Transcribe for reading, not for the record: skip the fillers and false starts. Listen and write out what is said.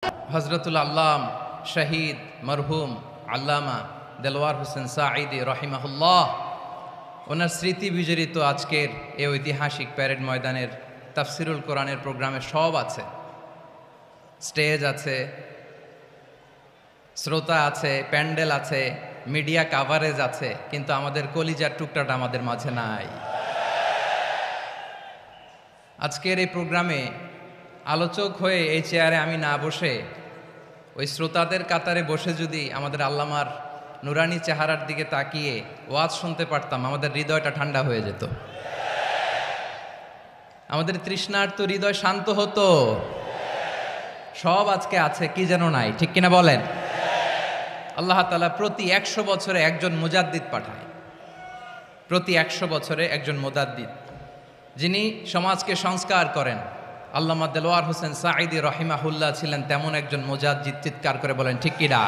হজরতুল আল্লাম শহীদ মরহুম আল্লামা দেলওয়ার হোসেন সাঈদী রহিমাহুল্লাহ ওনার স্মৃতি বিজড়িত আজকের এই ঐতিহাসিক প্যারেড ময়দানের তাফসিরুল কোরআনের প্রোগ্রামে সব আছে। স্টেজ আছে, শ্রোতা আছে, প্যান্ডেল আছে, মিডিয়া কাভারেজ আছে, কিন্তু আমাদের কলিজার টুকটাটা আমাদের মাঝে নাই। আজকের এই প্রোগ্রামে আলোচক হয়ে এই চেয়ারে আমি না বসে ওই শ্রোতাদের কাতারে বসে যদি আমাদের আল্লামার নুরানি চেহারার দিকে তাকিয়ে ওয়াজ শুনতে পারতাম, আমাদের হৃদয়টা ঠান্ডা হয়ে যেত, আমাদের তৃষ্ণার্ত হৃদয় শান্ত হতো। সব আজকে আছে, কি যেন নাই, ঠিক কিনা বলেন? আল্লাহ তাআলা প্রতি 100 বছরে একজন মুজাদ্দিদ পাঠায়, প্রতি 100 বছরে একজন মুজাদ্দিদ, যিনি সমাজকে সংস্কার করেন। আল্লামা দেলওয়ার হোসেন সাঈদী রহিমাহুল্লাহ ছিলেন তেমন একজন মুজাদ্দিদ। চিৎকার করে বলেন ঠিক কিনা?